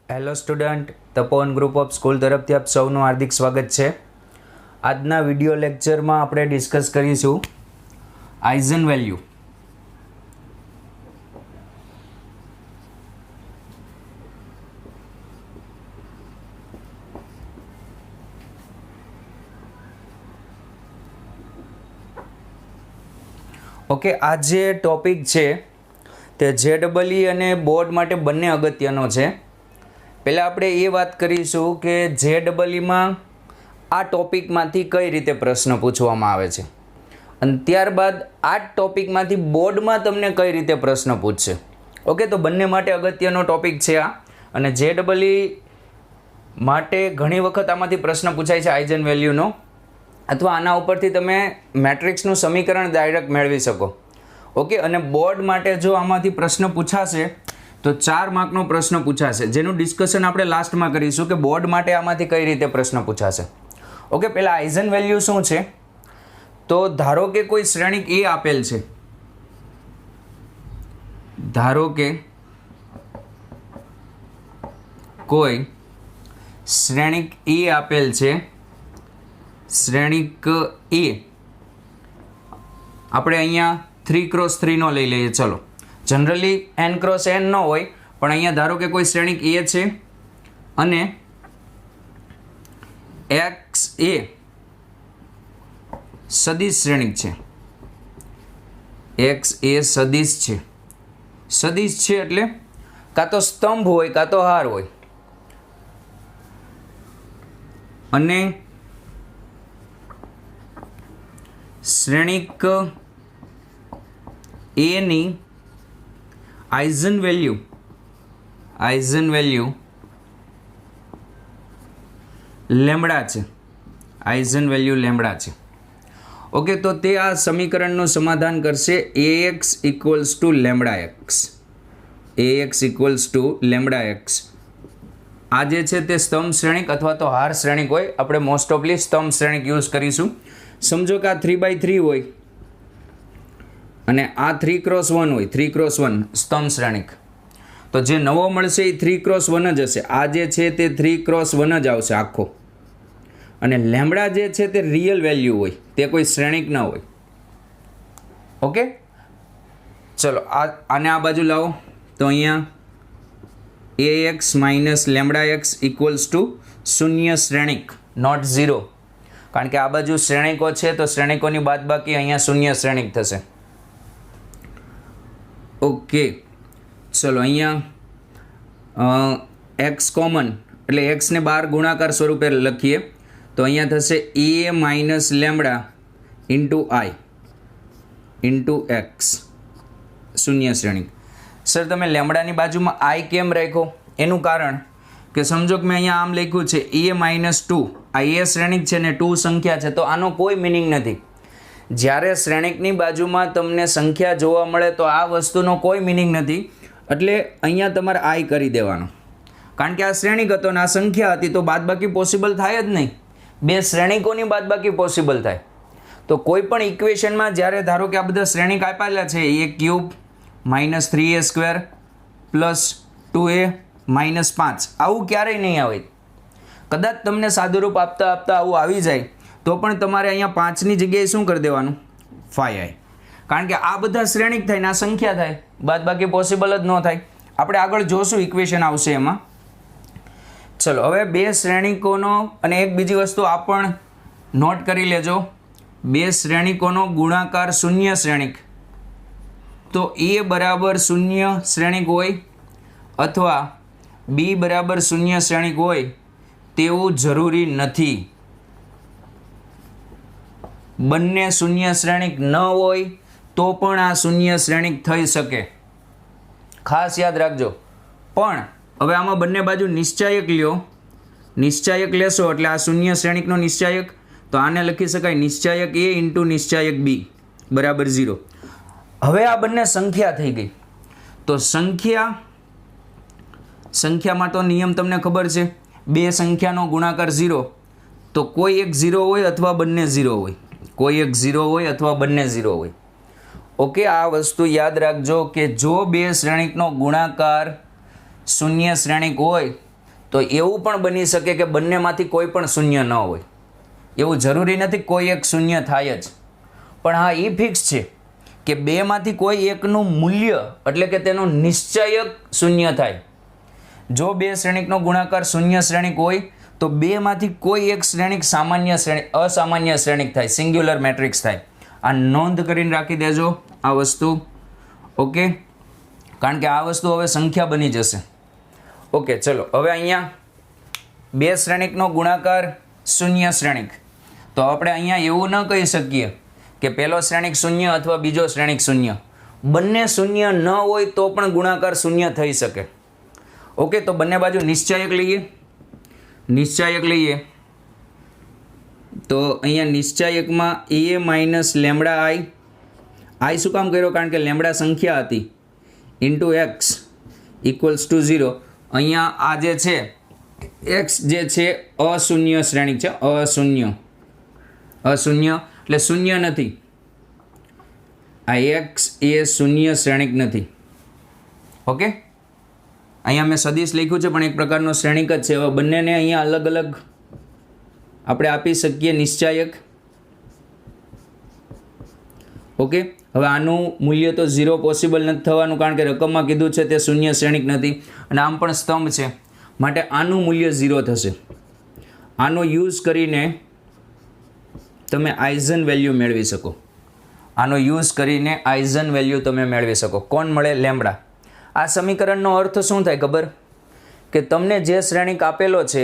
Hello student, Tapovan group of school તરફથી આપ સૌનું હાર્દિક સ્વાગત છે. આજના વિડિયો લેક્ચરમાં આપણે ડિસ્કસ કરીશું આઇઝન વેલ્યુ. ઓકે, આ જે ટોપિક છે તે JEE અને બોર્ડ માટે બંને અગત્યનો છે. પહેલાં આપણે એ વાત કરીશું કે JEEમાં આ ટોપિકમાંથી કઈ રીતે પ્રશ્ન પૂછવામાં આવે છે અને ત્યારબાદ આ ટોપિકમાંથી બોર્ડમાં તમને કઈ રીતે પ્રશ્ન પૂછશે. ઓકે, તો બંને માટે અગત્યનો ટોપિક છે આ. અને JEE માટે ઘણી વખત આમાંથી પ્રશ્ન પૂછાય છે આઇઝન વેલ્યુનો, અથવા આના ઉપરથી તમે મેટ્રિક્સનું સમીકરણ ડાયરેક્ટ મેળવી શકો. ઓકે, અને બોર્ડ માટે જો આમાંથી પ્રશ્ન પૂછાશે તો 4 માર્કનો પ્રશ્ન પૂછાશે, જેનું ડિસ્કશન આપણે લાસ્ટમાં કરીશું કે બોર્ડ માટે આમાંથી કઈ રીતે પ્રશ્ન પૂછાશે. ઓકે, પહેલાં આઇઝન વેલ્યુ શું છે? તો ધારો કે કોઈ શ્રેણિક એ આપેલ છે, ધારો કે કોઈ શ્રેણિક એ આપેલ છે, શ્રેણિક એ આપણે અહીંયા 3x3 નો લઈ લઈએ. ચલો, જનરલી n×n ન હોય, પણ અહીંયા ધારો કે કોઈ શ્રેણિક એ છે અને x એ સદિશ શ્રેણિક છે. x એ સદિશ છે. સદિશ છે એટલે કાં તો સ્તંભ હોય કાં તો હાર હોય. અને શ્રેણિક એ ની આઇઝન વેલ્યુ લેમ્બડા છે. આઇઝન વેલ્યુ લેમ્બડા છે. ઓકે, તો તે આ સમીકરણનું સમાધાન કરશે. ax equals to lambda x. ax equals to lambda x. આ જે છે તે સ્તંભ શ્રેણિક અથવા તો હાર શ્રેણિક હોય. આપણે મોસ્ટ ઓફલી સ્તંભ શ્રેણિક યુઝ કરીશું. સમજો કે આ 3x3 હોય અને આ 3x1 હોય, 3x1 સ્તંભ શ્રેણિક. તો જે નવો મળશે એ 3x1 જ હશે. આ જે છે તે 3x1 જ આવશે આખો. અને લેમ્બડા જે છે તે રિયલ વેલ્યુ હોય, તે કોઈ શ્રેણિક ન હોય. ઓકે, ચલો આને આ બાજુ લાવો. તો અહીંયા ax minus lambda x equals to શૂન્ય શ્રેણિક, નોટ 0. કારણ કે આ બાજુ શ્રેણિકો છે તો શ્રેણિકોની બાદબાકી અહીંયા શૂન્ય શ્રેણિક થશે. ઓકે, ચલો અહીંયા એક્સ કોમન એટલે એક્સને 12 ગુણાકાર સ્વરૂપે લખીએ તો અહીંયા થશે A minus lambda into I into X, શૂન્ય શ્રેણિક. સર, તમે લેમ્બડાની બાજુમાં આઈ કેમ રાખ્યો? એનું કારણ કે સમજો કે મેં અહીંયા આમ લખ્યું છે એ માઇનસ 2. આ એ શ્રેણિક છે ને 2 સંખ્યા છે, તો આનો કોઈ મિનિંગ નથી. જ્યારે શ્રેણિકની બાજુમાં તમને સંખ્યા જોવા મળે તો આ વસ્તુનો કોઈ મિનિંગ નથી. એટલે અહીંયા તમારે આઈ કરી દેવાનો, કારણ કે આ શ્રેણિક હતો ને આ સંખ્યા હતી, તો બાદબાકી પોસિબલ થાય જ નહીં. બે શ્રેણિકોની બાદબાકી પોસિબલ થાય. તો કોઈ પણ ઇક્વેશનમાં જ્યારે ધારો કે આ બધા શ્રેણિક આપેલા છે, a³ minus 3a² plus 2a minus 5, આવું ક્યારેય નહીં આવે. કદાચ તમને સાદુરૂપ આપતા આપતા આવું આવી જાય તો પણ તમારે અહીંયા 5ની જગ્યાએ શું કરી દેવાનું? 5i. કારણ કે આ બધા શ્રેણિક થાય ને આ સંખ્યા થાય, બાદબાકી પોસિબલ જ ન થાય. આપણે આગળ જોશું, ઇક્વેશન આવશે એમાં. ચલો, હવે બે શ્રેણિકોનો અને એક બીજી વસ્તુ આ પણ નોટ કરી લેજો. બે શ્રેણિકોનો ગુણાકાર શૂન્ય શ્રેણિક. તો a બરાબર શૂન્ય શ્રેણિક હોય અથવા b બરાબર શૂન્ય શ્રેણિક હોય તેવું જરૂરી નથી. બંને શૂન્ય શ્રેણિક ન હોય તો પણ આ શૂન્ય શ્રેણિક થઈ શકે, ખાસ યાદ રાખજો. પણ હવે આમાં બંને બાજુ નિશ્ચાયક લ્યો. નિશ્ચાયક લેશો એટલે આ શૂન્ય શ્રેણિકનો નિશ્ચાયક, તો આને લખી શકાય નિશ્ચાયક a ઇન્ટુ નિશ્ચાયક b બરાબર 0. હવે આ બંને સંખ્યા થઈ ગઈ. તો સંખ્યામાં તો નિયમ તમને ખબર છે, બે સંખ્યાનો ગુણાકાર 0. તો કોઈ એક 0 હોય અથવા બંને 0 હોય, કોઈ એક 0 હોય અથવા બંને 0 હોય. ઓકે, આ વસ્તુ યાદ રાખજો કે જો બે શ્રેણિકનો ગુણાકાર શૂન્ય શ્રેણિક હોય તો એવું પણ બની શકે કે બંનેમાંથી કોઈ પણ શૂન્ય ન હોય. એવું જરૂરી નથી કોઈ એક શૂન્ય થાય જ, પણ હા એ ફિક્સ છે કે બેમાંથી કોઈ એકનું મૂલ્ય એટલે કે તેનો નિશ્ચયક શૂન્ય થાય. જો બે શ્રેણિકનો ગુણાકાર શૂન્ય શ્રેણિક હોય તો બેમાંથી કોઈ એક શ્રેણિક અસામાન્ય શ્રેણિક થાય, સિંગ્યુલર મેટ્રિક્સ થાય. આ નોંધ કરીને રાખી દેજો આ વસ્તુ. ઓકે, કારણ કે આ વસ્તુ હવે સંખ્યા બની જશે. ઓકે, ચલો હવે અહીંયા બે શ્રેણિકનો ગુણાકાર શૂન્ય શ્રેણિક. તો આપણે અહીંયા એવું ન કહી શકીએ કે પહેલો શ્રેણિક શૂન્ય અથવા બીજો શ્રેણિક શૂન્ય. બંને શૂન્ય ન હોય તો પણ ગુણાકાર શૂન્ય થઈ શકે. ઓકે, તો બંને બાજુ નિશ્ચાયક લઈએ. નિશ્ચાયક લઈએ તો અહીંયા નિશ્ચાયકમાં a માઇનસ લેમડા આઈ શું કામ કર્યો? કારણ કે લેમડા સંખ્યા હતી ઇન્ટુ એક્સ ઇક્વલ્સ ટુ 0. અહીંયા આ જે છે એક્સ જે છે અશૂન્ય શ્રેણિક છે, અશૂન્ય એટલે શૂન્ય નથી. આ એક્સ એ શૂન્ય શ્રેણિક નથી. ઓકે, અહીંયા મેં સદિશ લખ્યું છે પણ એક પ્રકારનો શ્રેણિક જ છે. હવે બંનેને અહીંયા અલગ અલગ આપણે આપી શકીએ નિશ્ચાયક. ઓકે, હવે આનું મૂલ્ય તો 0 પોસિબલ નથી થવાનું કારણ કે રકમમાં કીધું છે તે શૂન્ય શ્રેણિક નથી અને આમ પણ સ્તંભ છે, માટે આનું મૂલ્ય 0 થશે. આનો યુઝ કરીને તમે આઇઝન વેલ્યુ મેળવી શકો. આનો યુઝ કરીને આઇઝન વેલ્યુ તમે મેળવી શકો. કોણ મળે? લેમ્બડા. આ સમીકરણનો અર્થ શું થાય ખબર? કે તમને જે શ્રેણિક આપેલો છે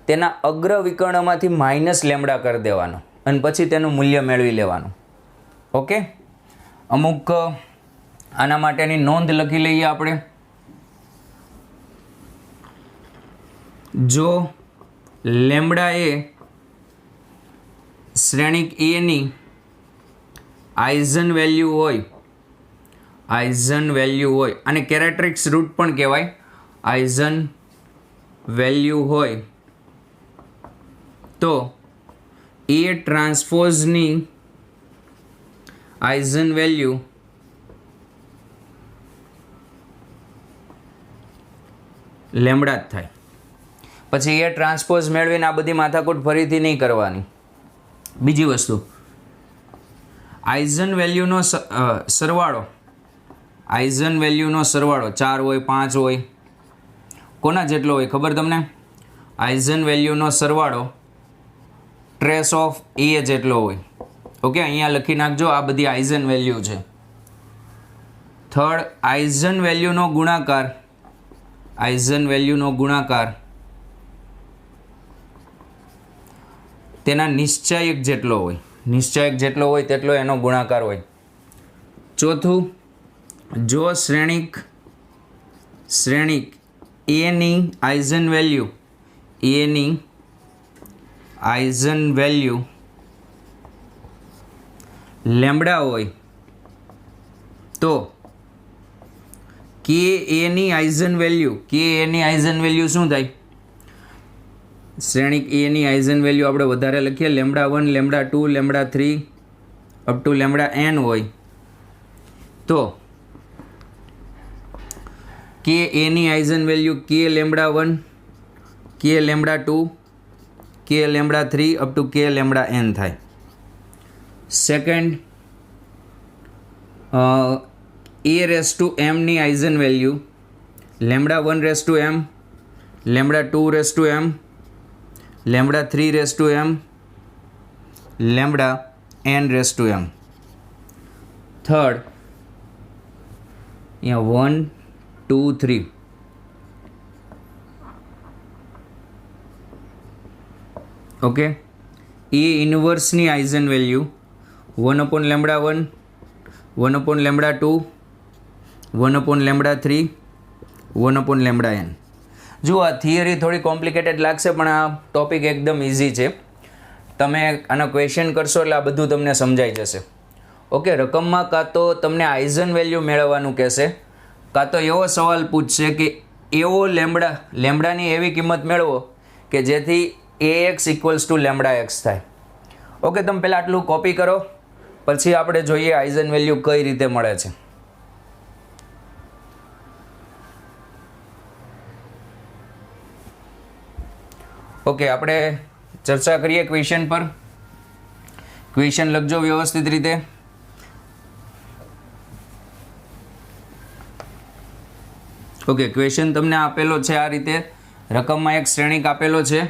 તેના અગ્ર વિકર્ણમાંથી માઇનસ લેમ્બડા કરી દેવાનો અને પછી તેનું મૂલ્ય મેળવી લેવાનું. ઓકે, અમુક આના માટેની નોંધ લખી લઈએ આપણે. જો લેમ્બડા એ શ્રેણિક એની આઇઝન વેલ્યુ હોય, અને કેરેક્ટરિસ્ટિક્સ રૂટ પણ કહેવાય, આઇઝન વેલ્યુ હોય તો એ ટ્રાન્સપોઝની આઇઝન વેલ્યુ લેમ્બડા જ થાય. પછી એ ટ્રાન્સપોઝ મેળવીને આ બધી માથાકૂટ ફરીથી નહીં કરવાની. બીજી વસ્તુ, આઇઝન વેલ્યુનો સરવાળો 4 હોય 5 હોય, કોના જેટલો હોય ખબર તમને? આઇઝન વેલ્યુનો સરવાળો ટ્રેસ ઓફ એ જેટલો હોય. ઓકે, અહીંયા લખી નાખજો, આ બધી આઇઝન વેલ્યુ છે. થર્ડ, આઇઝન વેલ્યુનો ગુણાકાર તેના નિશ્ચાયક જેટલો હોય તેટલો એનો ગુણાકાર હોય. ચોથું, જો શ્રેણિક એની આઇઝન વેલ્યુ લેમ્બડા હોય તો કે એની આઇઝન વેલ્યુ શું થાય? શ્રેણિક એની આઇઝન વેલ્યુ આપણે વધારે લખીએ, lambda 1, lambda 2, lambda 3 up two lambda n હોય તો કે એની આઇઝન વેલ્યુ કે લેમ્બડા 1, કે લેમ્બડા 2, કે લેમ્બડા 3 અપ ટુ કે લેમ્બડા n થાય. Second, a raise to m ની eigen value lambda 1 raise to m, lambda 2 raise to m, lambda 3 raise to m, lambda n raise to m. Third, અહીંયા 1, 2, 3 okay, A ઇન્વર્સની eigen value 1 upon lambda 1, 1 upon lambda 2, 1 upon lambda 3, 1 upon lambda n. જો આ theory થોડી complicated લાગશે પણ આ topic એકદમ easy છે. તમે આનો ક્વેશ્ચન કરશો એટલે આ બધું તમને સમજાઈ જશે. ઓકે, રકમમાં કાં તો તમને આઇઝન વેલ્યુ મેળવવાનું કહેશે, કાં તો એવો સવાલ પૂછશે કે એવો લેમ્બડાની એવી કિંમત મેળવો કે જેથી ax equals to lambda x થાય. ઓકે, તમે પહેલાં આટલું કોપી કરો, પછી આપણે જોઈએ આઇઝન વેલ્યુ કઈ રીતે મળે છે. ઓકે, આપણે ચર્ચા કરીએ ક્વેશ્ચન પર. ક્વેશ્ચન લખજો વ્યવસ્થિત રીતે. ઓકે, ક્વેશ્ચન તમને આપેલો છે આ રીતે. રકમમાં એક શ્રેણિક આપેલો છે.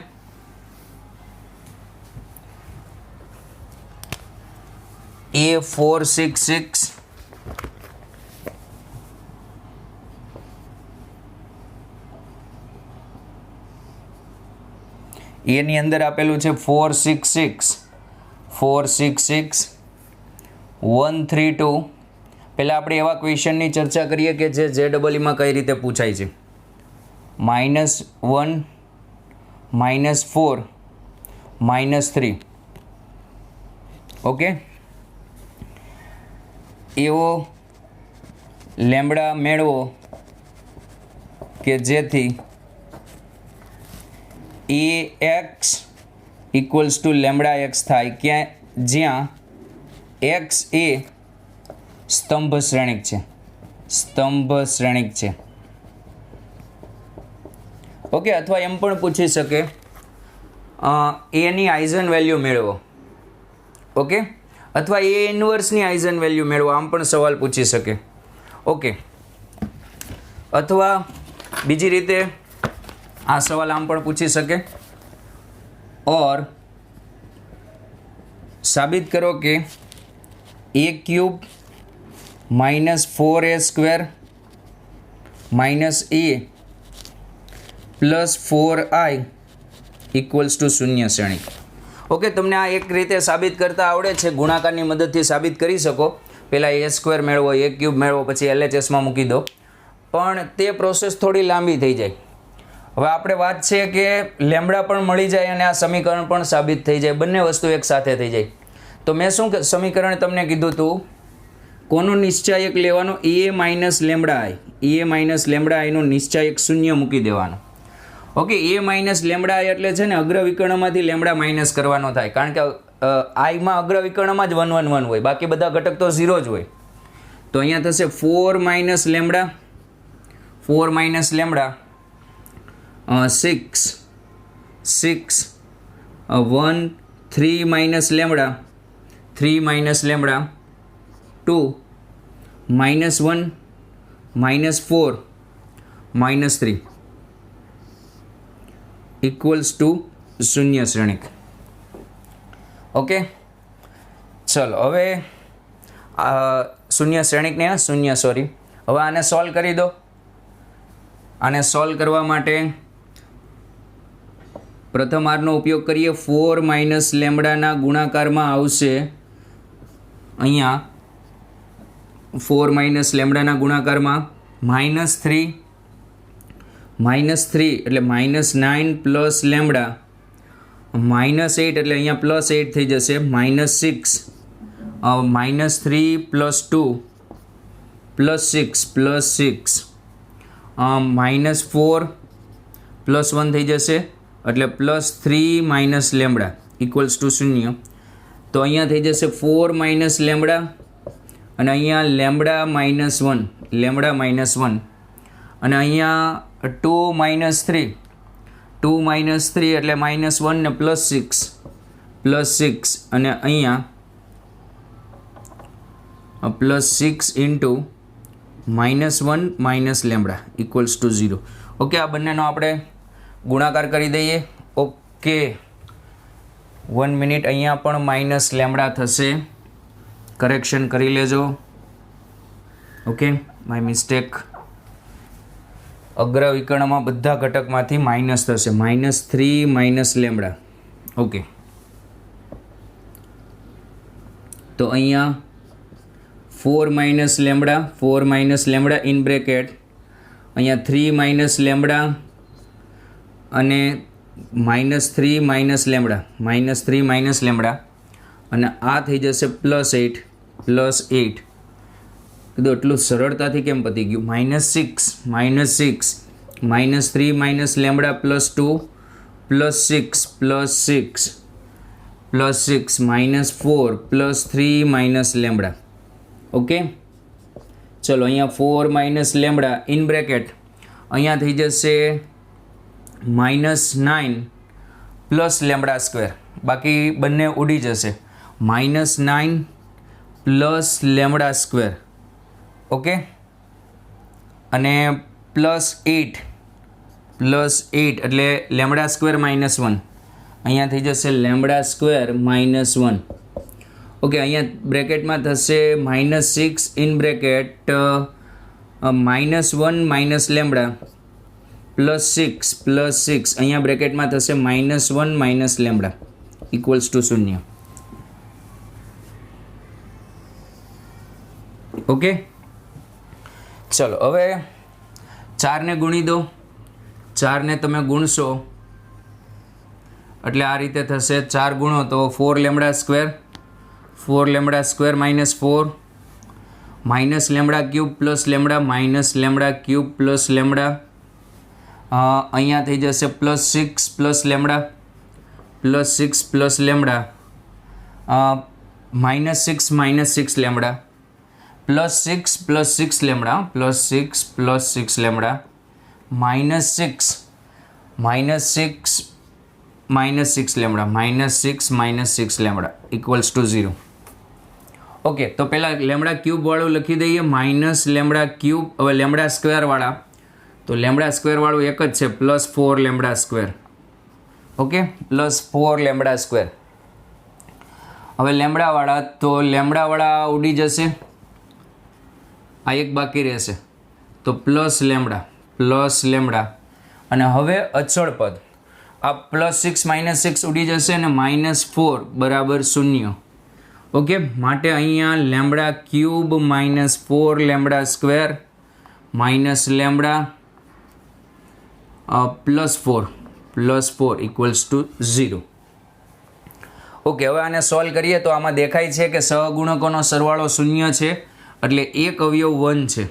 A466 એની અંદર આપેલું છે 466 132. પહેલાં આપણે એવા ક્વેશ્ચનની ચર્ચા કરીએ કે જે JEEમાં કઈ રીતે પૂછાય છે. -1 -4 -3. ઓકે, એવો લેમ્બડા મેળવો કે જેથી AX = લેમ્બડા એક્સ થાય, જ્યાં X એ સ્તંભ શ્રેણિક છે. ઓકે, અથવા એમ પણ પૂછી શકે એની આઇઝન વેલ્યુ મેળવો. ઓકે, અથવા A ઇન્વર્સની આઇઝન વેલ્યુ મેળવો, આમ પણ સવાલ પૂછી શકે. ઓકે, અથવા બીજી રીતે આ સવાલ આમ પણ પૂછી શકે, ઓર સાબિત કરો કે A³ -4A² - A + 4I = શૂન્ય શ્રેણિક. ઓકે, તમને આ એક રીતે સાબિત કરતા આવડે છે. ગુણાકારની મદદથી સાબિત કરી શકો. પહેલાં A² મેળવો, A³ મેળવો, પછી LHSમાં મૂકી દો. પણ તે પ્રોસેસ થોડી લાંબી થઈ જાય. હવે આપણે વાત છે કે લેમ્બડા પણ મળી જાય અને આ સમીકરણ પણ સાબિત થઈ જાય, બંને વસ્તુ એક સાથે થઈ જાય. તો મેં શું સમીકરણ તમને કીધું હતું, કોનો નિશ્ચાયક લેવાનો? A - લેમ્બડા નો નિશ્ચાયક શૂન્ય મૂકી દેવાનો. ઓકે, A - લેમ્બડા એટલે છે ને અગ્રવિકર્ણમાંથી લેમ્બડા માઇનસ કરવાનો થાય, કારણ કે આઈમાં અગ્રવિકર્ણમાં જ 1 1 1 હોય, બાકી બધા ઘટક તો 0 જ હોય. તો અહીંયા થશે 4 - લેમ્બડા 6 1 3 - લેમ્બડા 3 - લેમ્બડા 2 -1 -4 -3 = શૂન્ય શ્રેણિક. ઓકે, ચલો હવે શૂન્ય શ્રેણિકને હવે આને સોલ્વ કરી દો. આને સોલ્વ કરવા માટે પ્રથમ આરનો ઉપયોગ કરીએ. 4 - લેમ્બડાના ગુણાકારમાં આવશે અહીંયા 4 - લેમ્બડાના ગુણાકારમાં -3 એટલે -9 + લેમ્બડા -8 એટલે અહીંયા +8 થઈ જશે, -6 -3 + 2 +6 -4 +1 થઈ જશે એટલે +3 - લેમ્બડા = 0. તો અહીંયા થઈ જશે 4 - લેમ્બડા અને અહીંયા લેમ્બડા -1 અને અહીંયા 2 - 3 એટલે -1 ને +6 અને અહીંયા +6 × -1 - લેમ્બડા = 0. ઓકે, આ બંનેનો આપણે ગુણાકાર કરી દઈએ. ઓકે, 1 મિનિટ, અહીંયા પણ -લેમ્બડા થશે, કરેક્શન કરી લેજો. Okay, my mistake. અગ્રવિકર્ણમાં બધા ઘટકમાંથી માઇનસ થશે, -3 - લેમ્બડા. ઓકે, તો અહીંયા 4 - લેમ્બડા ઇન બ્રેકેટ, અહીંયા 3 - લેમ્બડા અને -3 - લેમ્બડા અને આ થઈ જશે +8 કીધું. એટલું સરળતાથી કેમ પતી ગયું? -6 -3 - લેમ્બડા +2 +6 -4 +3 - લેમ્બડા. ઓકે, ચલો અહીંયા 4 - લેમ્બડા ઇન બ્રેકેટ, અહીંયા થઈ જશે -9 પ્લસ લેમડા સ્ક્વેર, બાકી બંને ઉડી જશે. -9 પ્લસ લેમડા સ્ક્વેર, ઓકે, અને +8 એટલે લેમડા સ્ક્વેર -1, અહીંયા થઈ જશે લેમડા સ્ક્વેર -1. ઓકે, અહીંયા બ્રેકેટમાં થશે -6 ઇન બ્રેકેટ -1 લેમડા +6 અહીંયા બ્રેકેટમાં થશે -1 લેમડા ઇક્વલ્સ ટુ 0. ઓકે, ચલો હવે 4ને ગુણી દો. 4ને તમે ગુણશો એટલે આ રીતે થશે. 4 ગુણો તો 4 lambda square, 4 lambda square -4 lambda cube plus lambda lambda cube plus lambda, અહીંયા થઈ જશે +6 plus lambda +6 plus lambda, -6 lambda +6 plus 6 lambda +6 plus 6 lambda -6 lambda equals to 0. Okay, તો પહેલાં લેમડા ક્યુબવાળું લખી દઈએ લેમડા ક્યુબ. હવે લેમડા સ્ક્વેરવાળા, તો લેમડા સ્ક્વેરવાળું એક જ છે +4 lambda square. Okay, +4 lambda square. હવે લેમડાવાળા, તો લેમડાવાળા ઉડી જશે, આ એક બાકી રહેશે, તો પ્લસ લેમડા. અને હવે અચળ પદ, આ +6 -6 ઉડી જશે અને -4 બરાબર 0. ઓકે, માટે અહીંયા lambda cube -4 lambda square lambda +4 equals to 0. Okay, હવે આને સોલ્વ કરીએ તો આમાં દેખાય છે કે સહગુણકોનો સરવાળો 0 છે, એટલે એક અવયવ 1 છે.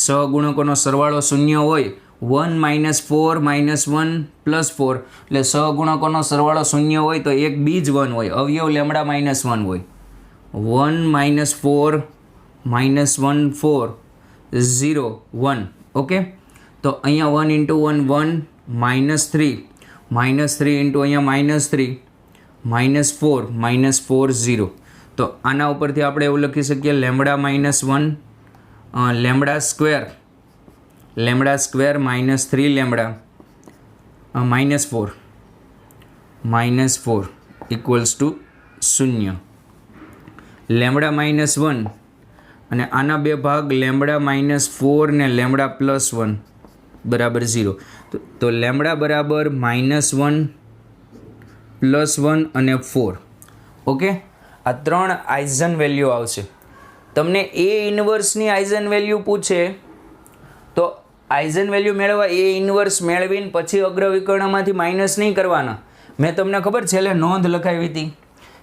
સહગુણકોનો સરવાળો 0 હોય, 1 -4 -1 +4, એટલે સહગુણકોનો સરવાળો 0 હોય તો એક બીજ 1 હોય, અવયવ લેમડા -1 હોય. 1 -4 -1 4 0 1. ઓકે, તો અહીંયા 1 × 1 1 -3 × અહીંયા -3 -4 0. તો આના ઉપરથી આપણે એવું લખી શકીએ lambda -1 lambda square -3 lambda -4 equals to 0. Lambda -1 અને આના બે ભાગ લેમડા -4 ને લેમડા +1 બરાબર 0. તો લેમડા બરાબર -1 +1 અને 4. ઓકે, આ 3 આઇઝન વેલ્યુ આવશે. તમને એ ઇન્વર્સની આઇઝન વેલ્યુ પૂછે તો આઇઝન વેલ્યુ મેળવવા એ ઇન્વર્સ મેળવીને પછી અગ્રવિકર્ણમાંથી માઇનસ નહીં કરવાના. મેં તમને ખબર છેલ્લે નોંધ લખાવી હતી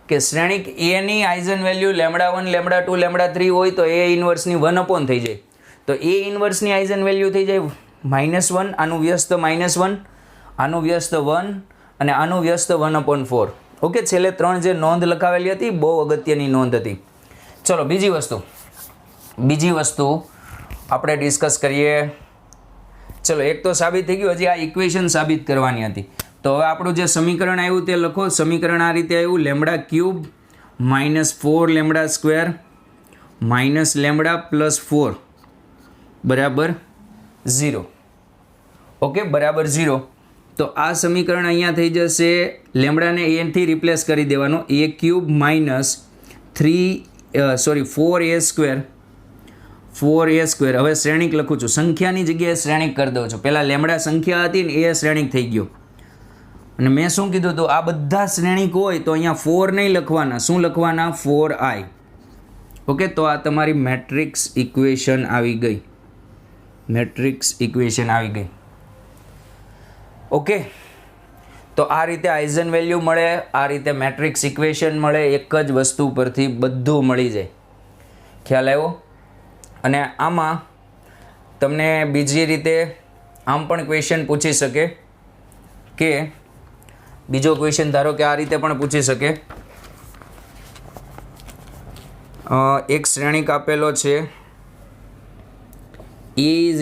કે શ્રેણિક એની આઇઝન વેલ્યુ λ1 λ2 λ3 હોય તો એ ઇન્વર્સની 1 થઈ જાય. તો એ ઇન્વર્સની આઇઝન વેલ્યુ થઈ જાય -1, આનું વ્યસ્ત -1, આનું વ્યસ્ત 1 અને આનું વ્યસ્ત 1/4. ઓકે, છેલ્લે 3 જે નોંધ લખાવેલી હતી બહુ અગત્યની નોંધ હતી. ચલો બીજી વસ્તુ આપણે ડિસ્કસ કરીએ. ચલો, એક તો સાબિત થઈ ગયું, હજી આ ઇક્વેશન સાબિત કરવાની હતી. તો હવે આપણું જે સમીકરણ આવ્યું તે લખો. સમીકરણ આ રીતે આવ્યું, lambda cube -4 lambda square lambda +4 બરાબર 0. ઓકે, બરાબર 0. તો આ સમીકરણ અહીંયા થઈ જશે, લેમડાને એથી રિપ્લેસ કરી દેવાનો, a ક્યુબ -4a સ્ક્વેર. હવે શ્રેણિક લખું છું, સંખ્યાની જગ્યાએ શ્રેણિક કરી દઉં છું. પહેલાં લેમડા સંખ્યા હતી ને એ શ્રેણિક થઈ ગયો. અને મેં શું કીધું હતું, આ બધા શ્રેણિક હોય તો અહીંયા 4 નહીં લખવાના, શું લખવાના, 4i. ઓકે, તો આ તમારી મેટ્રિક્સ ઇક્વેશન આવી ગઈ. ઓકે, તો આ રીતે આઇઝન વેલ્યુ મળે, આ રીતે મેટ્રિક્સ ઇક્વેશન મળે, એક જ વસ્તુ પરથી બધું મળી જાય. ખ્યાલ આવ્યો? અને આમાં તમને બીજી રીતે આમ પણ ક્વેશ્ચન પૂછી શકે કે, બીજો ક્વેશ્ચન ધારો કે આ રીતે પણ પૂછી શકે, એક શ્રેણિક આપેલો છે, A =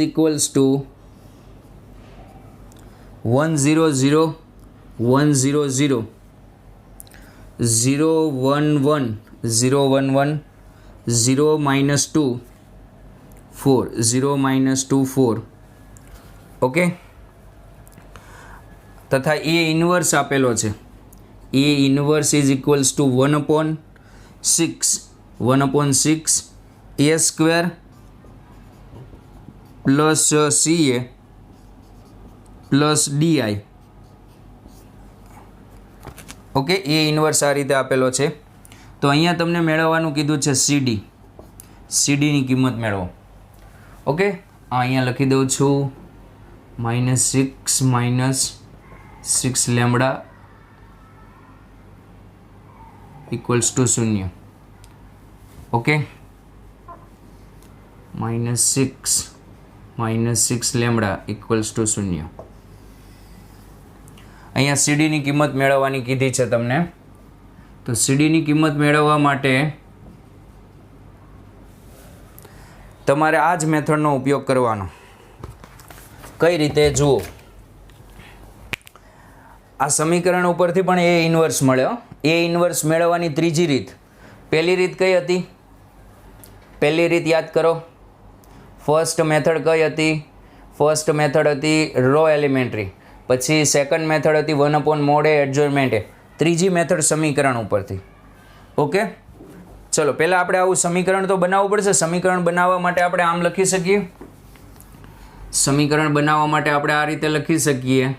1 0 0 1 0 0 0 1 1 0 1 1 0 -2 4 0 -2 4 ઓકે તથા એ ઇન્વર્સ આપેલો છે A inverse is equals to 1/6 a square plus CA plus DI okay A inverse આ રીતે આપેલો છે તો અહીંયા તમને મેળવવાનું કીધું છે સીડીની કિંમત મેળવો ઓકે અહીંયા લખી દઉં છું -6 lambda equals to 0 okay -6 lambda equals to 0 અહીંયા સીડીની કિંમત મેળવવાની કીધી છે તમને તો સીડીની કિંમત મેળવવા માટે તમારે આ જ મેથડનો ઉપયોગ કરવાનો કઈ રીતે જુઓ આ સમીકરણ ઉપરથી પણ એ ઇન્વર્સ મળ્યો એ ઇન્વર્સ મેળવવાની ત્રીજી રીત પહેલી રીત કઈ હતી પહેલી રીત યાદ કરો ફર્સ્ટ મેથડ કઈ હતી ફર્સ્ટ મેથડ હતી રો એલિમેન્ટરી પછી સેકન્ડ મેથડ હતી 1/mod એડજોઇન્ટમેન્ટ ત્રીજી મેથડ સમીકરણ ઉપરથી ઓકે ચલો પહેલાં આપણે આવું સમીકરણ તો બનાવવું પડશે સમીકરણ બનાવવા માટે આપણે આમ લખી શકીએ સમીકરણ બનાવવા માટે આપણે આ રીતે લખી શકીએ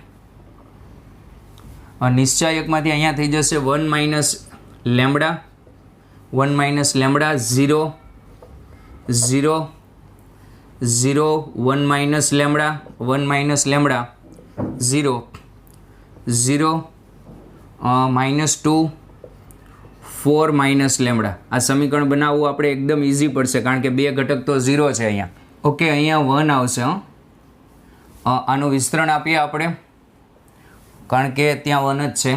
નિશ્ચાયકમાંથી અહીંયા થઈ જશે 1 - લેમ્બડા 0 0 0 1 - લેમ્બડા 1 - લેમ્બડા 0 0 -2 4 - લેમ્બડા આ સમીકરણ બનાવવું આપણે એકદમ ઇઝી પડશે કારણ કે બે ઘટક તો 0 છે અહીંયા ઓકે અહીંયા 1 આવશે આનું વિસ્તરણ આપીએ આપણે કારણ કે ત્યાં 1 જ છે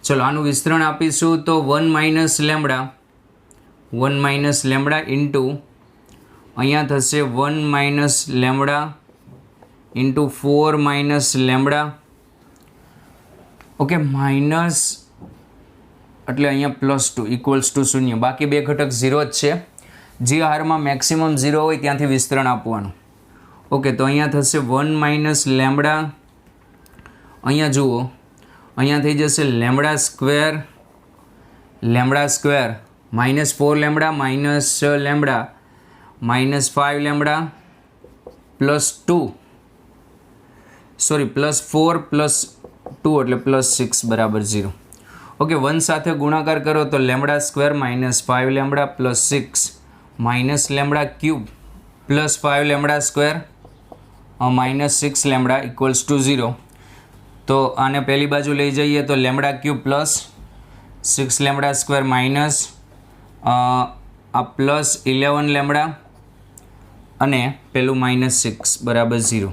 ચલો આનું વિસ્તરણ આપીશું તો 1 - લેમ્બડા 1 - લેમ્બડા ઇન્ટુ અહીંયા થશે 1 - lambda into 4 - lambda okay minus એટલે અહીંયા +2 ઇક્વલ્સ ટુ 0 બાકી બે ઘટક 0 જ છે જે હારમાં મેક્સિમમ 0 હોય ત્યાંથી વિસ્તરણ આપવાનું ઓકે તો અહીંયા થશે 1 - લેમ્બડા અહીંયા જુઓ અહીંયા થઈ જશે lambda square -4 lambda lambda -5 lambda +2 sorry +4 +2 એટલે +6 બરાબર 0 ઓકે 1 સાથે ગુણાકાર કરો તો lambda square -5 lambda +6 lambda cube +5 lambda square -6 lambda equals to 0 તો આને પહેલી બાજુ લઈ જઈએ તો lambda cube +6 lambda square minus આ +11 લેમ્બડા અને પેલું -6 બરાબર 0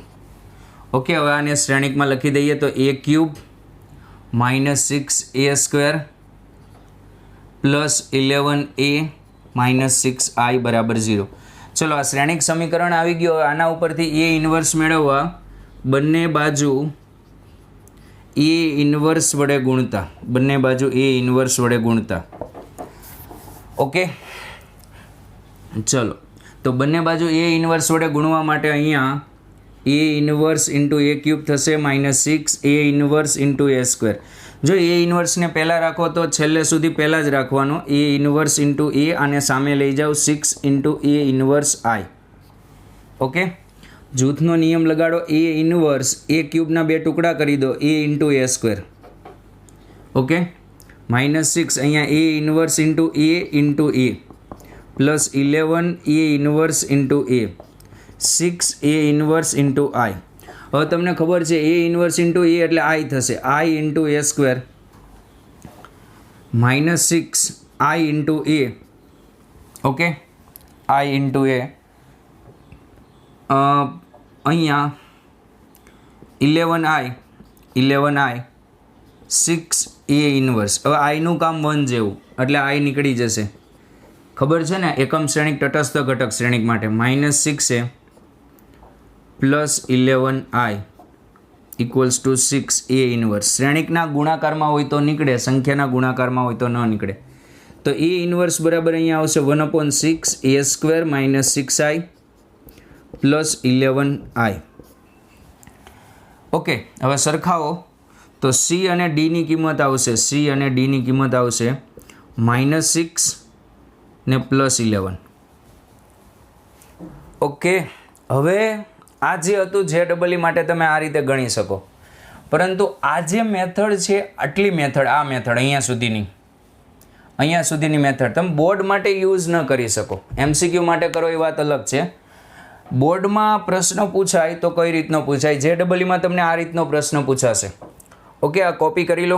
ઓકે હવે આને શ્રેણિકમાં લખી દઈએ તો a cube -6a square +11a -6i બરાબર 0 ચલો આ શ્રેણિક સમીકરણ આવી ગયો આના ઉપરથી એ ઇન્વર્સ મેળવવા બંને બાજુ એ ઇન્વર્સ વડે ગુણતા ઓકે ચલો તો બંને બાજુ એ ઇન્વર્સ વડે ગુણવા માટે અહીંયા એ ઇન્વર્સ ઇન્ટુ a ક્યુબ થશે -6 a inverse into a square જો એ ઇન્વર્સને પહેલાં રાખો તો છેલ્લે સુધી પહેલાં જ રાખવાનો એ ઇન્વર્સ ઇન્ટુ a અને સામે લઈ જાઓ 6 into a inverse i okay જૂથનો નિયમ લગાડો એ ઇન્વર્સ a ક્યુબના બે ટુકડા કરી દો a into a square okay -6 અહીંયા a inverse into a +11 a inverse into a 6 a inverse into i હવે તમને ખબર છે a ઇન્વર્સ ઇન્ટુ a એટલે i થશે i into a square -6 i into a okay i into a અહીંયા 11i 6 a inverse હવે આઈનું કામ 1 જેવું એટલે i નીકળી જશે ખબર છે ને એકમ શ્રેણિક તટસ્થ ઘટક શ્રેણિક માટે -6a +11i equals to 6 A inverse. શ્રેણિકના ગુણાકારમાં હોય તો નીકળે, સંખ્યાના ગુણાકારમાં હોય તો ન નીકળે. તો એ ઇન્વર્સ બરાબર અહીંયા આવશે 1/6 a square minus 6i plus 11i. Okay, હવે સરખાવો તો સી અને ડીની કિંમત આવશે, સી અને ડીની કિંમત આવશે -6 ને +11. ઓકે, હવે આ જે હતું JEE માટે તમે આ રીતે ગણી શકો, પરંતુ આ જે મેથડ છે આટલી મેથડ, આ મેથડ અહીંયા સુધીની મેથડ તમે બોર્ડ માટે યુઝ ન કરી શકો. MCQ માટે કરો એ વાત અલગ છે. બોર્ડમાં પ્રશ્ન પૂછાય તો કઈ રીતનો પૂછાય, JEE તમને આ રીતનો પ્રશ્ન પૂછાશે. ઓકે, આ કોપી કરી લો.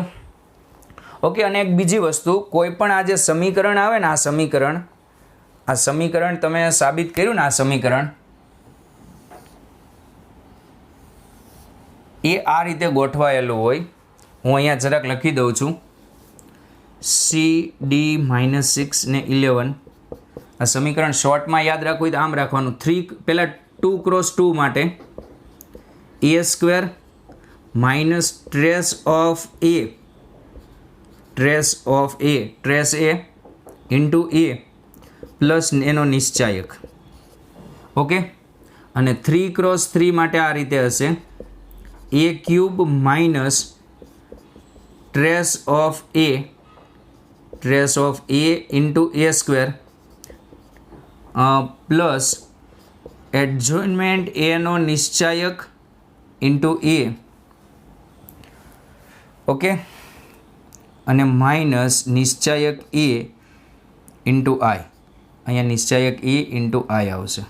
ઓકે, અને એક બીજી વસ્તુ, કોઈ પણ આ જે સમીકરણ આવે ને, આ સમીકરણ તમે સાબિત કર્યું ને, આ સમીકરણ એ આ રીતે ગોઠવાયેલું હોય. હું અહીંયા જરાક લખી દઉં છું, CD -6 ને 11. આ સમીકરણ શોર્ટમાં યાદ રાખવું હોય તો આમ રાખવાનું. 3 પહેલાં 2x2 માટે a square minus trace A into A plus એનો નિશ્ચાયક. ઓકે, અને 3x3 માટે આ રીતે હશે a cube minus trace of A into A square plus એડજોઇનમેન્ટ એનો નિશ્ચાયક ઇન્ટુ એ. ઓકે, અને માઇનસ નિશ્ચાયક એ ઇન્ટુ આઈ. અહીંયા નિશ્ચાયક એ ઇન્ટુ આઈ આવશે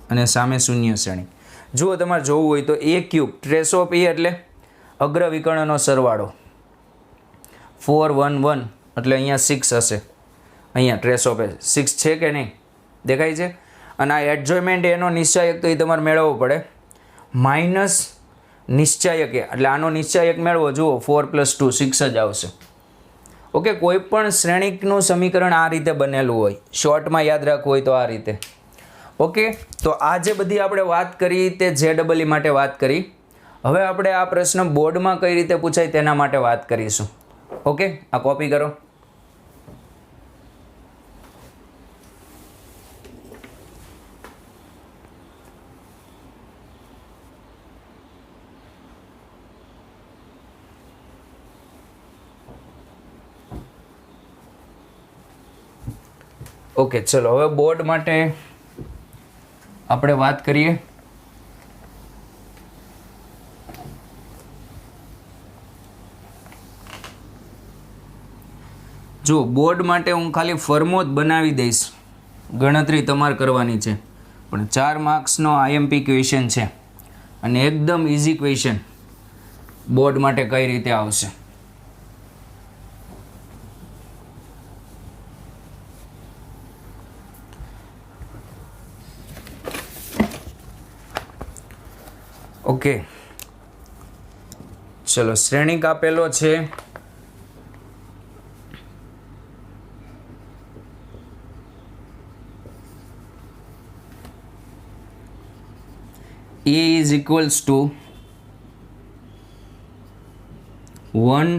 અને સામે શૂન્ય શ્રેણી. જુઓ, તમારે જોવું હોય તો એ ક્યુબ ટ્રેસ ઓફ એ એટલે અગ્ર વિકર્ણનો સરવાળો 411 એટલે અહીંયા 6 હશે. અહીંયા ટ્રેસ ઓફ એ 6 છે કે નહીં, દેખાય છે. અને આ એડજોઇનમેન્ટ એનો નિશ્ચાયક તો એ તમારે મેળવવો પડે, માઇનસ નિશ્ચાયક એ એટલે આનો નિશ્ચાયક મેળવો. જુઓ 4 + 2 6 જ આવશે. ઓકે, કોઈ પણ શ્રેણિકનું સમીકરણ આ રીતે બનેલું હોય, શોર્ટમાં યાદ રાખવું હોય તો આ રીતે. ઓકે, તો આ જે બધી આપણે વાત કરી તે JEE માટે વાત કરી. હવે આપણે આ પ્રશ્ન બોર્ડમાં કઈ રીતે પૂછાય તેના માટે વાત કરીશું. ઓકે, આ કોપી કરો. ઓકે, ચલો હવે બોર્ડ માટે આપણે વાત કરીએ. જો બોર્ડ માટે હું ખાલી ફર્મો જ બનાવી દઈશ, ગણતરી તમારે કરવાની છે, પણ 4 માર્ક્સનો IMP ક્વેશ્ચન છે અને એકદમ ઇઝી ક્વેશ્ચન બોર્ડ માટે કઈ રીતે આવશે. ઓકે, ચલો શ્રેણિક આપેલો છે A is equals to 1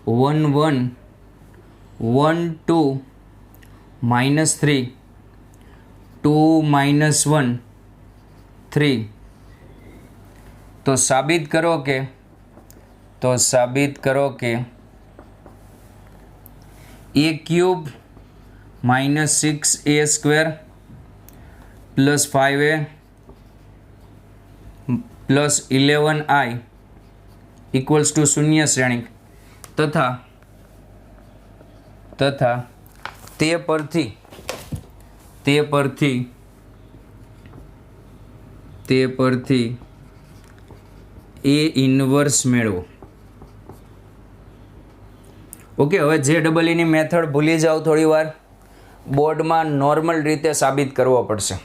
1 1 1 2 -3 2 -1 3. તો સાબિત કરો કે a cube -6a square plus 5a plus 11i equals two શૂન્ય શ્રેણિક તથા તે પરથી એ ઇન્વર્સ મેળવો. ઓકે, હવે JEE મેથડ ભૂલી જાઓ થોડી વાર, બોર્ડમાં નોર્મલ રીતે સાબિત કરવો પડશે.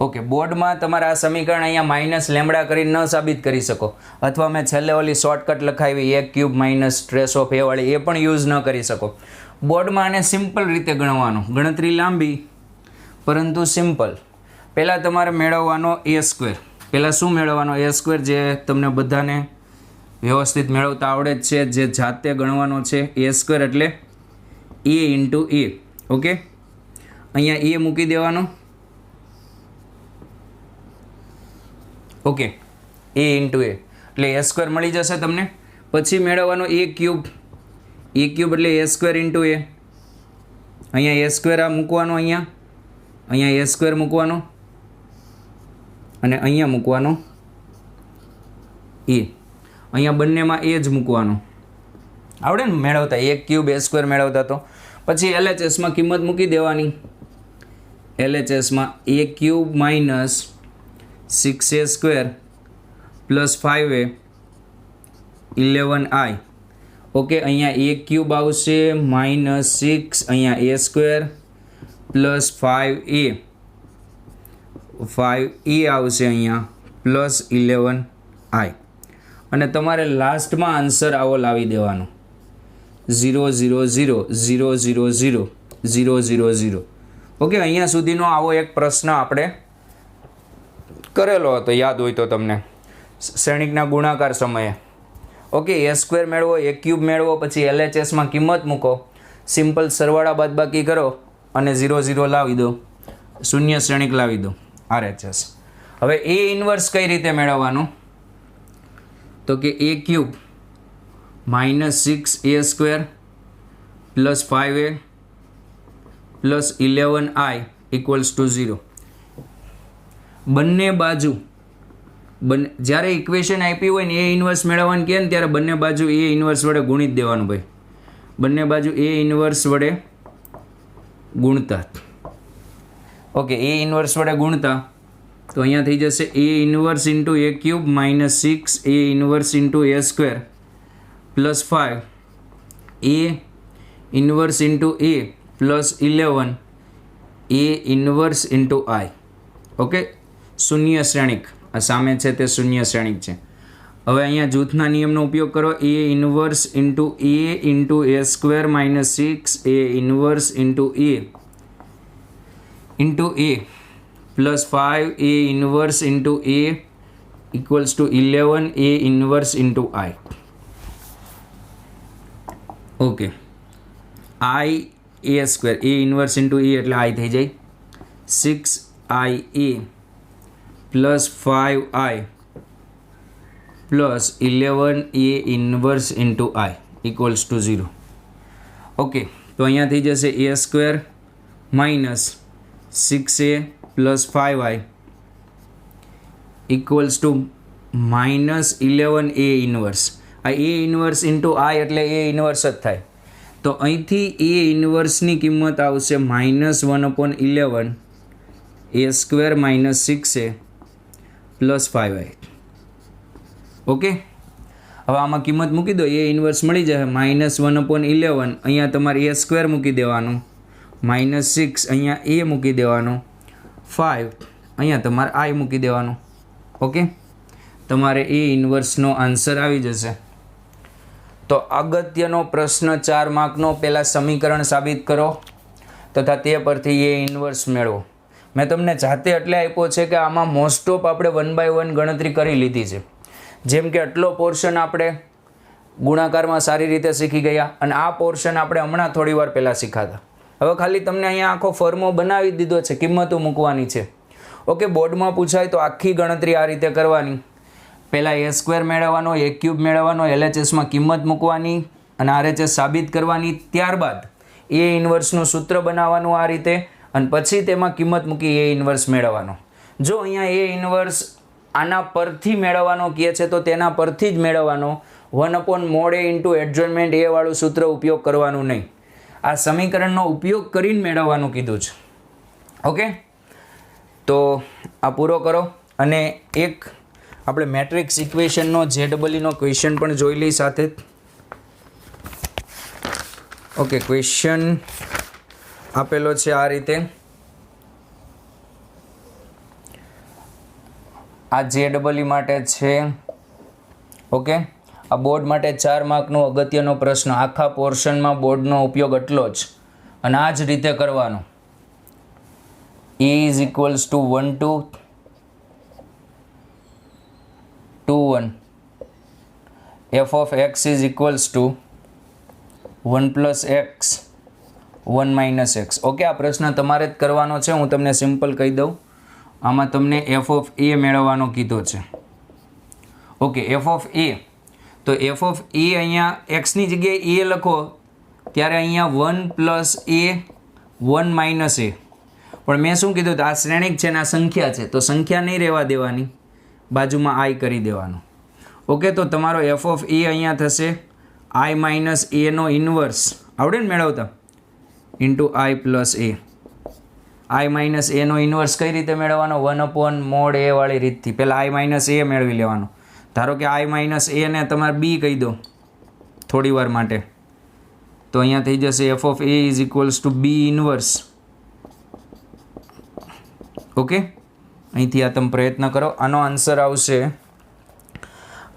ઓકે, બોર્ડમાં તમારે આ સમીકરણ અહીંયા માઇનસ લેમડા કરીને ન સાબિત કરી શકો, અથવા મેં છેલ્લે ઓલી શોર્ટકટ લખાવી a cube minus trace of A વાળી, એ પણ યુઝ ન કરી શકો. બોર્ડમાં આને સિમ્પલ રીતે ગણવાનું, ગણતરી લાંબી પરંતુ સિમ્પલ. પહેલાં તમારે મેળવવાનો a સ્ક્વેર, પહેલાં શું મેળવવાનો? એ સ્ક્વેર, જે તમને બધાને વ્યવસ્થિત મેળવતા આવડે જ છે, જે જાતે ગણવાનો છે. એ સ્ક્વેર એટલે એ ઇન્ટુ એ. ઓકે, અહીંયા એ મૂકી દેવાનો. ઓકે, એ ઇન્ટુ એ એટલે એ સ્ક્વેર મળી જશે તમને. પછી મેળવવાનો એ ક્યુબ. એ ક્યુબ એટલે એ સ્ક્વેર ઇન્ટુ એ. અહીંયા એ સ્ક્વેર આ મૂકવાનો, અહીંયા એ સ્ક્વેર મૂકવાનો અને અહીંયા મૂકવાનો એ. અહીંયા બંનેમાં એ જ મૂકવાનો. આવડે ને મેળવતા? એ ક્યુબ એ સ્ક્વેર મેળવતા. તો પછી LHSમાં કિંમત મૂકી દેવાની. LHSમાં A cube minus 6a square plus 5a 11i. Okay, અહીંયા એ ક્યુબ આવશે -6, અહીંયા એ સ્ક્વેર પ્લસ 5a આવશે અહીંયા પ્લસ 11i. અને તમારે લાસ્ટમાં આન્સર આવો લાવી દેવાનો 0 0 0 0 0 0 0 0 0. ઓકે, અહીંયા સુધીનો આવો એક પ્રશ્ન આપણે કરેલો હતો, યાદ હોય તો તમને, શ્રેણિકના ગુણાકાર સમયે. ઓકે, એ સ્ક્વેર મેળવો, એ ક્યુબ મેળવો, પછી LHSમાં કિંમત મૂકો, સિમ્પલ સરવાળા બાદબાકી કરો અને 0 0 લાવી દો, શૂન્ય શ્રેણિક લાવી દો RHS. હવે એ ઇન્વર્સ કઈ રીતે મેળવવાનું? તો કે A cube -6a square plus 5a plus 11i equals to 0. બંને બાજુ જ્યારે ઇક્વેશન આપી હોય ને એ ઇન્વર્સ મેળવવાનું કહે ને ત્યારે બંને બાજુ એ ઇન્વર્સ વડે ગુણિત દેવાનું ભાઈ. બંને બાજુ એ ઇન્વર્સ વડે ગુણતા. ઓકે, એ ઇન્વર્સ વડે ગુણતા તો અહીંયા થઈ જશે A inverse into A cube -6 A inverse into A square plus 5 A inverse into A plus 11 A inverse into I. Okay, શૂન્ય શ્રેણિક આ સામે છે તે શૂન્ય શ્રેણિક છે. હવે અહીંયા જૂથના નિયમનો ઉપયોગ કરો. A inverse into A square -6 A inverse into A plus 5 A inverse into A equals to 11 A inverse into I. Okay, I A square, A inverse into A એટલે આઈ થઈ જાય 6ia plus 5i plus 11 A inverse into I equals to 0. Okay, તો અહીંયા થઈ જશે A square minus 6a plus 5i equals to -11 A inverse. આ A inverse into આઈ એટલે એ inverse જ થાય. તો અહીંથી એ ઇન્વર્સની કિંમત આવશે -1/11 A square minus 6a plus 5i. Okay, હવે આમાં કિંમત મૂકી દો, એ ઇન્વર્સ મળી જશે -1/11. અહીંયા તમારે એ સ્ક્વેર મૂકી દેવાનું, -6 અહીંયા એ મૂકી દેવાનું, 5 અહીંયા તમારે આઈ મૂકી દેવાનું. ઓકે, તમારે એ ઇન્વર્સનો આન્સર આવી જશે. તો અગત્યનો પ્રશ્ન 4 માર્કનો, પહેલાં સમીકરણ સાબિત કરો તથા તે પરથી એ ઇન્વર્સ મેળવો. મેં તમને જાતે એટલે આપ્યો છે કે આમાં મોસ્ટ ઓફ આપણે 1 by 1 ગણતરી કરી લીધી છે. જેમ કે આટલો પોર્શન આપણે ગુણાકારમાં સારી રીતે શીખી ગયા અને આ પોર્શન આપણે હમણાં થોડી વાર પહેલાં શીખાતા. હવે ખાલી તમને અહીંયા આખો ફોર્મો બનાવી દીધો છે, કિંમતો મૂકવાની છે. ઓકે, બોર્ડમાં પૂછાય તો આખી ગણતરી આ રીતે કરવાની. પહેલાં એ સ્ક્વેર મેળવવાનો, એ ક્યુબ મેળવવાનો, LHSમાં કિંમત મૂકવાની અને RHS સાબિત કરવાની. ત્યારબાદ એ ઇન્વર્સનું સૂત્ર બનાવવાનું આ રીતે અને પછી તેમાં કિંમત મૂકી એ ઇન્વર્સ મેળવવાનો. જો અહીંયા એ ઇન્વર્સ આના પરથી મેળવવાનો કહે છે તો તેના પરથી જ મેળવવાનો. 1/mod a ઇન્ટુ એડજોઇન્ટમેન્ટ એ વાળું સૂત્ર ઉપયોગ કરવાનું નહીં. આ સમીકરણનો ઉપયોગ કરીને મેળવવાનું કીધું છે. ઓકે, તો આ પૂરો કરો અને એક આપણે મેટ્રિક્સ ઇક્વેશનનો JEEનો ક્વેશ્ચન પણ જોઈ લઈ સાથે. ઓકે, ક્વેશ્ચન આપેલો છે આ રીતે. આ JEE માટે છે. ઓકે, આ બોર્ડ માટે 4 માર્કનો અગત્યનો પ્રશ્ન. આખા પોર્શનમાં બોર્ડનો ઉપયોગ એટલો જ અને આ જ રીતે કરવાનો. E = 1 to 2 1 f of x is equals to 1 plus x 1 minus x. Okay, આ પ્રશ્ન તમારે જ કરવાનો છે. હું તમને સિમ્પલ કહી દઉં. આમાં તમને એફ ઓફ એ મેળવવાનો કીધો છે. ઓકે, એફ ઓફ એ, તો એફ ઓફ એ અહીંયા એક્સની જગ્યાએ એ લખો ત્યારે અહીંયા 1 પ્લસ એ 1 માઇનસ એ. પણ મેં શું કીધું, આ શ્રેણિક છે ને આ સંખ્યા છે, તો સંખ્યા નહીં રહેવા દેવાની, બાજુમાં આઈ કરી દેવાનું. ઓકે, તો તમારો એફ ઓફ એ અહીંયા થશે આઈ માઇનસ એનો ઇન્વર્સ, આવડે ને મેળવતા, ઇન્ટુ આઈ પ્લસ એ. આઈ માઇનસ એનો ઇન્વર્સ કઈ રીતે મેળવવાનો? 1 મોડ એ વાળી રીતથી. પહેલાં આઈ માઇનસ એ મેળવી લેવાનો. ધારો કે આઈ માઇનસ એને તમારે બી કહી દો થોડી વાર માટે, તો અહીંયા થઈ જશે F of A is equals to B inverse. Okay, અહીંથી આ તમે પ્રયત્ન કરો. આનો આન્સર આવશે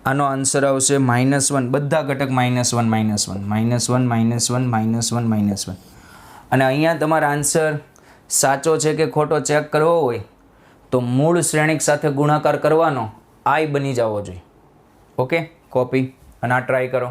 -1, બધા ઘટક -1 -1. અને અહીંયા તમારો આન્સર સાચો છે કે ખોટો ચેક કરવો હોય તો મૂળ શ્રેણિક સાથે ગુણાકાર કરવાનો, આઈ બની જવો જોઈએ. ઓકે, કોપી અને આ ટ્રાય કરો.